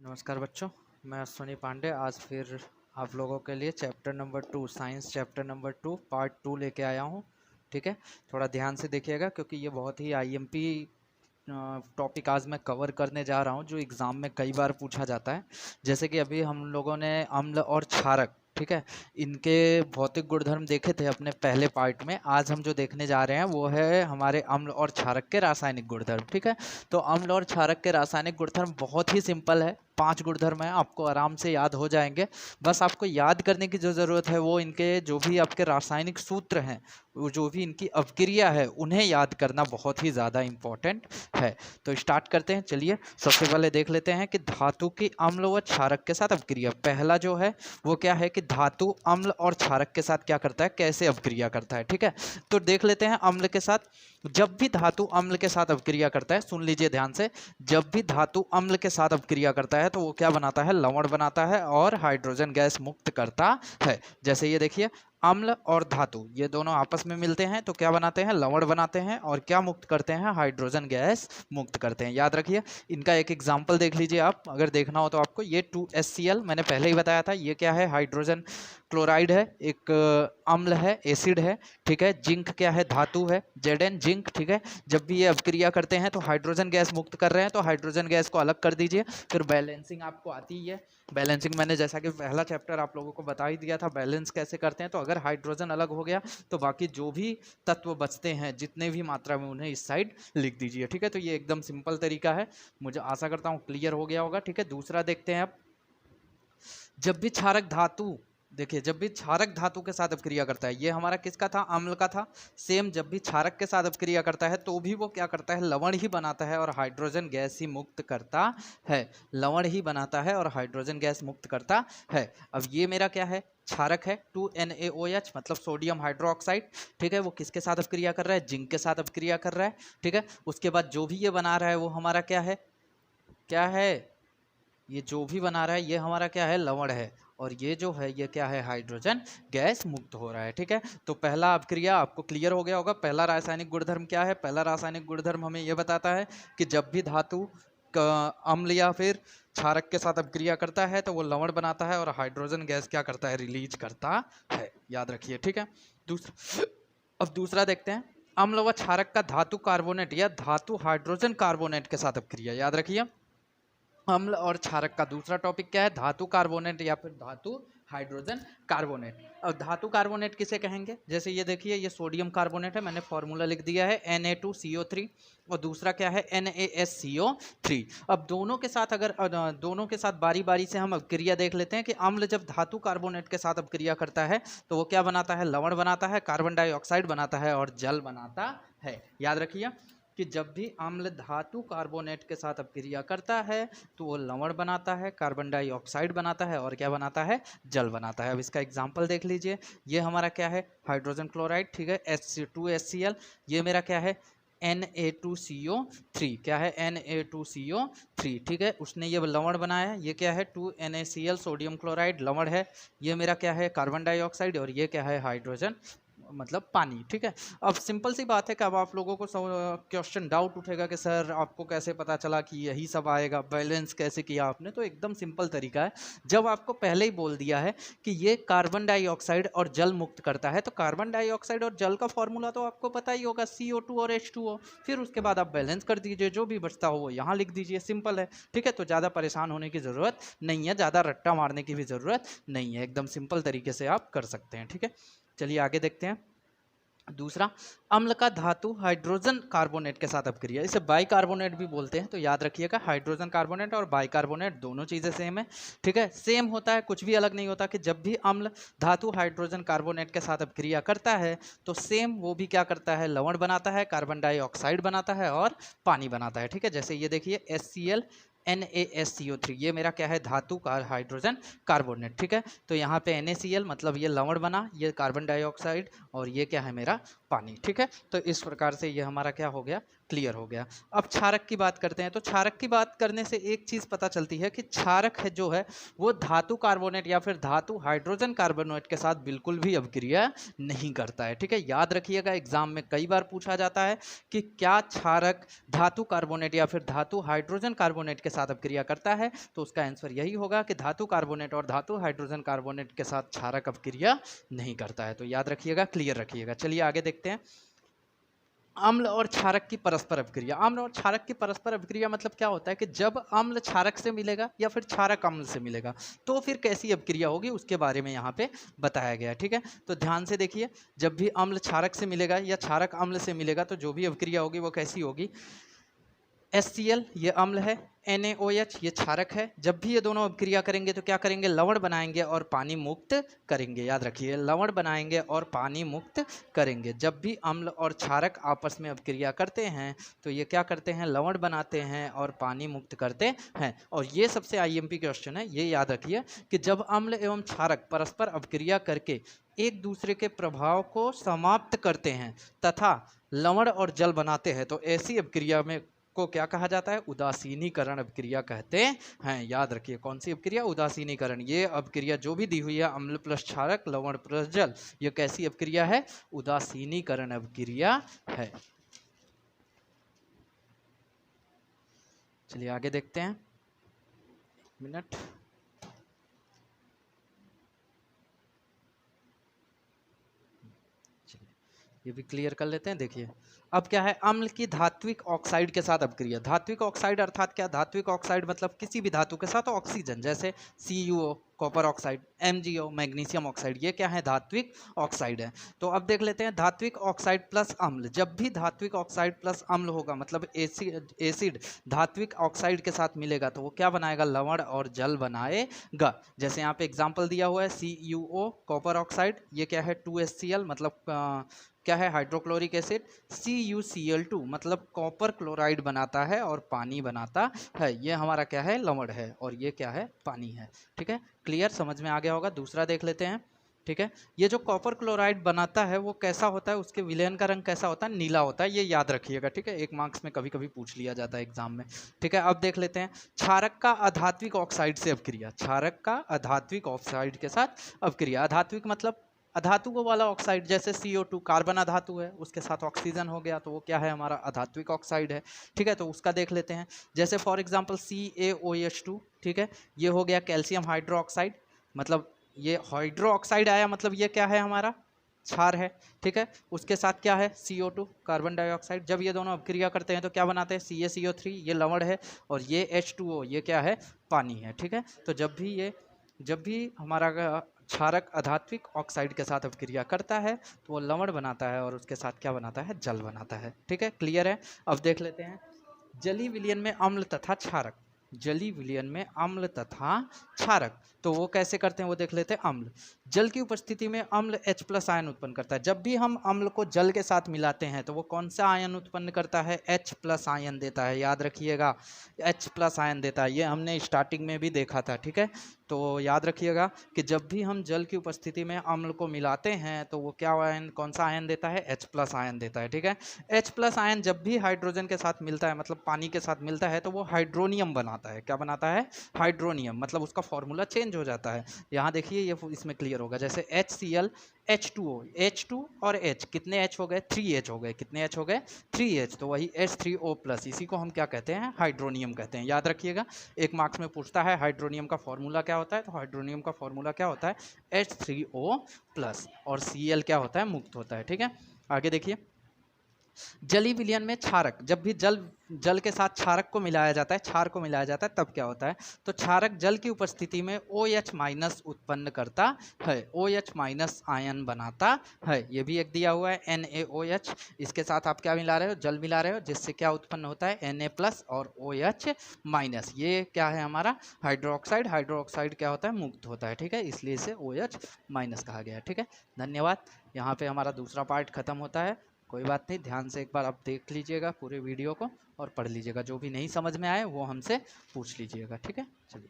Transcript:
नमस्कार बच्चों, मैं अश्विनी पांडे आज फिर आप लोगों के लिए chapter number 2 science chapter number 2 part 2 लेके आया हूँ। ठीक है, थोड़ा ध्यान से देखिएगा क्योंकि ये बहुत ही आईएमपी टॉपिक आज मैं कवर करने जा रहा हूँ जो एग्ज़ाम में कई बार पूछा जाता है। जैसे कि अभी हम लोगों ने अम्ल और क्षारक, ठीक है, इनके भौतिक गुणधर्म देखे थे अपने पहले पार्ट में। आज हम जो देखने जा रहे हैं वो है हमारे अम्ल और क्षारक के रासायनिक गुणधर्म। ठीक है, तो अम्ल और क्षारक के रासायनिक गुणधर्म बहुत ही सिंपल है, 5 गुणधर्म है, आपको आराम से याद हो जाएंगे। बस आपको याद करने की जो ज़रूरत है वो इनके जो भी आपके रासायनिक सूत्र हैं, वो जो भी इनकी अपक्रिया है, उन्हें याद करना बहुत ही ज़्यादा इम्पोर्टेंट है। तो स्टार्ट करते हैं। चलिए, सबसे पहले देख लेते हैं कि धातु की अम्ल व क्षारक के साथ अपक्रिया। पहला जो है वो क्या है कि धातु अम्ल और क्षारक के साथ क्या करता है, कैसे अपक्रिया करता है। ठीक है, तो देख लेते हैं अम्ल के साथ। जब भी धातु अम्ल के साथ अपक्रिया करता है, सुन लीजिए ध्यान से, जब भी धातु अम्ल के साथ अपक्रिया करता है तो वो क्या बनाता है, लवण बनाता है और हाइड्रोजन गैस मुक्त करता है। जैसे ये देखिए, अम्ल और धातु ये दोनों आपस में मिलते हैं तो क्या बनाते हैं, लवण बनाते हैं और क्या मुक्त करते हैं, हाइड्रोजन गैस मुक्त करते हैं। याद रखिए, इनका एक एग्जाम्पल देख लीजिए आप, अगर देखना हो तो आपको। ये 2HCl मैंने पहले ही बताया था, ये क्या है, हाइड्रोजन क्लोराइड है, एक अम्ल है, एसिड है। ठीक है, जिंक क्या है, धातु है, Zn जिंक। ठीक है, जब भी ये अपक्रिया करते हैं तो हाइड्रोजन गैस मुक्त कर रहे हैं तो हाइड्रोजन गैस को अलग कर दीजिए। फिर बैलेंसिंग आपको आती ही है। बैलेंसिंग मैंने जैसा कि पहला चैप्टर आप लोगों को बता ही दिया था, बैलेंस कैसे करते हैं। तो अगर हाइड्रोजन अलग हो गया तो बाकी जो भी तत्व बचते हैं जितने भी मात्रा में, उन्हें इस साइड लिख दीजिए। ठीक है, तो ये एकदम सिंपल तरीका है, मुझे आशा करता हूँ क्लियर हो गया होगा। ठीक है, दूसरा देखते हैं अब। जब भी क्षारक धातु, देखिए, जब भी क्षारक धातु के साथ अपक्रिया करता है, ये हमारा किसका था, अम्ल का था। सेम जब भी क्षारक के साथ अपक्रिया करता है तो भी वो क्या करता है, लवण ही बनाता है और हाइड्रोजन गैस ही मुक्त करता है। लवण ही बनाता है और हाइड्रोजन गैस मुक्त करता है। अब ये मेरा क्या है, क्षारक है, 2NaOH मतलब सोडियम हाइड्रोक्साइड। ठीक है, वो किसके साथ अपक्रिया कर रहा है, जिंक के साथ अपक्रिया कर रहा है। ठीक है, उसके बाद जो भी ये बना रहा है वो हमारा क्या है, क्या है, ये जो भी बना रहा है ये हमारा क्या है, लवण है। और ये जो है ये क्या है, हाइड्रोजन गैस मुक्त हो रहा है। ठीक है, तो पहला अपक्रिया आपको क्लियर हो गया होगा। पहला रासायनिक गुणधर्म क्या है, पहला रासायनिक गुणधर्म हमें ये बताता है कि जब भी धातु अम्ल या फिर क्षारक के साथ अपक्रिया करता है तो वो लवण बनाता है और हाइड्रोजन गैस क्या करता है, रिलीज करता है। याद रखिए। ठीक है, दूसरा, अब दूसरा देखते हैं। अम्ल व क्षारक का धातु कार्बोनेट या धातु हाइड्रोजन कार्बोनेट के साथ अपक्रिया। याद रखिए, अम्ल और क्षारक का दूसरा टॉपिक क्या है, धातु कार्बोनेट या फिर धातु हाइड्रोजन कार्बोनेट। अब धातु कार्बोनेट किसे कहेंगे, जैसे ये देखिए, ये सोडियम कार्बोनेट है, मैंने फॉर्मूला लिख दिया है Na2CO3, और दूसरा क्या है, NaSCO3। अब दोनों के साथ अगर दोनों के साथ बारी बारी से हम अपक्रिया देख लेते हैं कि अम्ल जब धातु कार्बोनेट के साथ अपक्रिया करता है तो वो क्या बनाता है, लवण बनाता है, कार्बन डाइऑक्साइड बनाता है और जल बनाता है। याद रखिए कि जब भी अम्ल धातु कार्बोनेट के साथ अपक्रिया करता है तो वो लवण बनाता है, कार्बन डाइऑक्साइड बनाता है और क्या बनाता है, जल बनाता है। अब इसका एग्जांपल देख लीजिए, ये हमारा क्या है, हाइड्रोजन क्लोराइड। ठीक है, H2HCl, ये मेरा क्या है, Na2CO3, क्या है, Na2CO3। ठीक है, उसने ये लवण बनाया है, ये क्या है, 2NaCl सोडियम क्लोराइड, लवण है। ये मेरा क्या है, कार्बन डाइऑक्साइड, और ये क्या है, हाइड्रोजन मतलब पानी। ठीक है, अब सिंपल सी बात है कि अब आप लोगों को क्वेश्चन डाउट उठेगा कि सर आपको कैसे पता चला कि यही सब आएगा, बैलेंस कैसे किया आपने। तो एकदम सिंपल तरीका है, जब आपको पहले ही बोल दिया है कि ये कार्बन डाइऑक्साइड और जल मुक्त करता है तो कार्बन डाइऑक्साइड और जल का फॉर्मूला तो आपको पता ही होगा, CO2 और H2O। फिर उसके बाद आप बैलेंस कर दीजिए, जो भी बचता हो वो यहाँ लिख दीजिए, सिंपल है। ठीक है, तो ज़्यादा परेशान होने की ज़रूरत नहीं है, ज़्यादा रट्टा मारने की भी ज़रूरत नहीं है, एकदम सिंपल तरीके से आप कर सकते हैं। ठीक है, चलिए आगे देखते हैं। दूसरा, अम्ल का धातु हाइड्रोजन कार्बोनेट के साथ अपक्रिया, इसे बाइकार्बोनेट भी बोलते हैं। तो याद रखिएगा, हाइड्रोजन कार्बोनेट और बाइकार्बोनेट दोनों चीज़ें सेम है। ठीक है, सेम होता है, कुछ भी अलग नहीं होता कि जब भी अम्ल धातु हाइड्रोजन कार्बोनेट के साथ अपक्रिया करता है तो सेम वो भी क्या करता है, लवण बनाता है, कार्बन डाइऑक्साइड बनाता है और पानी बनाता है। ठीक है, जैसे ये देखिए, HCl NaSCO3, ये मेरा क्या है, धातु का हाइड्रोजन कार्बोनेट। ठीक है, तो यहाँ पे NaCl मतलब ये लवण बना, ये कार्बन डाइऑक्साइड और ये क्या है, मेरा पानी। ठीक है, तो इस प्रकार से ये हमारा क्या हो गया, क्लियर हो गया। अब क्षारक की बात करते हैं। तो क्षारक की बात करने से एक चीज पता चलती है कि क्षारक है जो है वो धातु कार्बोनेट या फिर धातु हाइड्रोजन कार्बोनेट के साथ बिल्कुल भी अभिक्रिया नहीं करता है। ठीक है, याद रखिएगा, एग्जाम में कई बार पूछा जाता है कि क्या क्षारक धातु कार्बोनेट या फिर धातु हाइड्रोजन कार्बोनेट के साथ अभिक्रिया करता है, तो उसका आंसर यही होगा कि धातु कार्बोनेट और धातु हाइड्रोजन कार्बोनेट के साथ क्षारक अभिक्रिया नहीं करता है। तो याद रखिएगा, क्लियर रखिएगा। चलिए आगे देखते हैं। अम्ल और क्षारक की परस्पर अभिक्रिया। अम्ल और क्षारक की परस्पर अभिक्रिया मतलब क्या होता है कि जब अम्ल क्षारक से मिलेगा या फिर क्षारक अम्ल से मिलेगा तो फिर कैसी अभिक्रिया होगी उसके बारे में यहाँ पे बताया गया है। ठीक है, तो ध्यान से देखिए, जब भी अम्ल क्षारक से मिलेगा या क्षारक अम्ल से मिलेगा तो जो भी अभिक्रिया होगी वो कैसी होगी। HCl ये अम्ल है, NaOH ये क्षारक है। जब भी ये दोनों अभिक्रिया करेंगे तो क्या करेंगे, लवण बनाएंगे और पानी मुक्त करेंगे। याद रखिए, लवण बनाएंगे और पानी मुक्त करेंगे। जब भी अम्ल और क्षारक आपस में अभिक्रिया करते हैं तो ये क्या करते हैं, लवण बनाते हैं और पानी मुक्त करते हैं। और ये सबसे IMP क्वेश्चन है, ये याद रखिए कि जब अम्ल एवं क्षारक परस्पर अभिक्रिया करके एक दूसरे के प्रभाव को समाप्त करते हैं तथा लवण और जल बनाते हैं तो ऐसी अभिक्रिया में को क्या कहा जाता है, उदासीनीकरण अभिक्रिया कहते हैं। याद रखिए, कौन सी अभिक्रिया, उदासीनीकरण। ये अभिक्रिया जो भी दी हुई है, अम्ल प्लस क्षारक लवण प्लस जल, ये कैसी अभिक्रिया है, उदासीनीकरण अभिक्रिया है। चलिए आगे देखते हैं, मिनट। ये भी क्लियर कर लेते हैं। देखिए अब क्या है, अम्ल की धात्विक ऑक्साइड के साथ अभिक्रिया। धात्विक ऑक्साइड अर्थात क्या, धात्विक ऑक्साइड मतलब किसी भी धातु के साथ ऑक्सीजन, जैसे CuO copper oxide, MgO magnesium oxide, ये क्या है, धात्विक ऑक्साइड है। तो अब देख लेते हैं, धात्विक ऑक्साइड प्लस अम्ल। जब भी धात्विक ऑक्साइड प्लस अम्ल होगा मतलब एसिड धात्विक ऑक्साइड के साथ मिलेगा तो वो क्या बनाएगा, लवण और जल बनाएगा। जैसे यहाँ पे एग्जाम्पल दिया हुआ है, CuO कॉपर ऑक्साइड, ये क्या है 2HCl मतलब क्या है, हाइड्रोक्लोरिक एसिड। CuCl2 मतलब कॉपर क्लोराइड बनाता है और पानी बनाता है। ये हमारा क्या है, लवण है, और ये क्या है, पानी है। ठीक है, क्लियर, समझ में आ गया होगा। दूसरा देख लेते हैं। ठीक है, ये जो कॉपर क्लोराइड बनाता है वो कैसा होता है, उसके विलयन का रंग कैसा होता है, नीला होता है। ये याद रखिएगा। ठीक है, 1 मार्क्स में कभी कभी पूछ लिया जाता है एग्जाम में। ठीक है, अब देख लेते हैं, क्षारक का अधात्विक ऑक्साइड से अभिक्रिया। क्षारक का अधात्विक ऑक्साइड के साथ अभिक्रिया। अधात्विक मतलब अधातु को वाला ऑक्साइड, जैसे CO2 कार्बन अधातु है, उसके साथ ऑक्सीजन हो गया तो वो क्या है, हमारा अधात्विक ऑक्साइड है। ठीक है, तो उसका देख लेते हैं। जैसे फॉर एग्जांपल CaOH2, ठीक है, ये हो गया कैल्शियम हाइड्रोक्साइड, मतलब ये हाइड्रो ऑक्साइड आया, मतलब ये क्या है, हमारा क्षार है। ठीक है, उसके साथ क्या है, CO2 कार्बन डाइऑक्साइड। जब ये दोनों अभिक्रिया करते हैं तो क्या बनाते हैं, CaCO3, ये लवण है, और ये H2O, ये क्या है, पानी है। ठीक है, तो जब भी हमारा क्षारक अधात्विक ऑक्साइड के साथ अभिक्रिया करता है तो वो लवण बनाता है और उसके साथ क्या बनाता है, जल बनाता है। ठीक है, क्लियर है। अब देख लेते हैं, जलीय विलयन में अम्ल तथा क्षारक। जलीय विलयन में अम्ल तथा क्षारक, तो वो कैसे करते हैं वो देख लेते हैं। अम्ल, जल की उपस्थिति में अम्ल H+ आयन उत्पन्न करता है। जब भी हम अम्ल को जल के साथ मिलाते हैं तो वो कौन सा आयन उत्पन्न करता है, H+ आयन देता है। याद रखिएगा, H+ आयन देता है। ये हमने स्टार्टिंग में भी देखा था। ठीक है, तो याद रखिएगा कि जब भी हम जल की उपस्थिति में अम्ल को मिलाते हैं तो वो क्या आयन, कौन सा आयन देता है, H+ आयन देता है। ठीक है, H+ आयन जब भी हाइड्रोजन के साथ मिलता है, मतलब पानी के साथ मिलता है, तो वो हाइड्रोनियम बनाता है। क्या बनाता है, हाइड्रोनियम, मतलब उसका फॉर्मूला चेंज हो जाता है। यहाँ देखिए, ये इसमें क्लियर होगा। जैसे HCl H2O, H2 और H, कितने H हो गए, 3H हो गए। कितने H हो गए, 3H, तो वही H3O+, इसी को हम क्या कहते हैं, हाइड्रोनियम कहते हैं। याद रखिएगा, 1 मार्क्स में पूछता है हाइड्रोनियम का फॉर्मूला क्या होता है, तो हाइड्रोनियम का फॉर्मूला क्या होता है, H3O+, और Cl क्या होता है, मुक्त होता है। ठीक है, आगे देखिए, जलीय विलयन में क्षारक, जब भी जल के साथ क्षारक को मिलाया जाता है, क्षार को मिलाया जाता है, तब क्या होता है, तो क्षारक जल की उपस्थिति में OH- उत्पन्न करता है, OH- आयन बनाता है। ये भी एक दिया हुआ है NaOH, इसके साथ आप क्या मिला रहे हो, जल मिला रहे हो, जिससे क्या उत्पन्न होता है, Na+ और OH-। ये क्या है, हमारा हाइड्रोक्साइड। हाइड्रोक्साइड क्या होता है, मुक्त होता है। ठीक है, इसलिए इसे OH- कहा गया है। ठीक है, धन्यवाद। यहाँ पे हमारा दूसरा पार्ट खत्म होता है। कोई बात नहीं, ध्यान से एक बार आप देख लीजिएगा पूरे वीडियो को और पढ़ लीजिएगा। जो भी नहीं समझ में आए वो हमसे पूछ लीजिएगा। ठीक है, चलिए।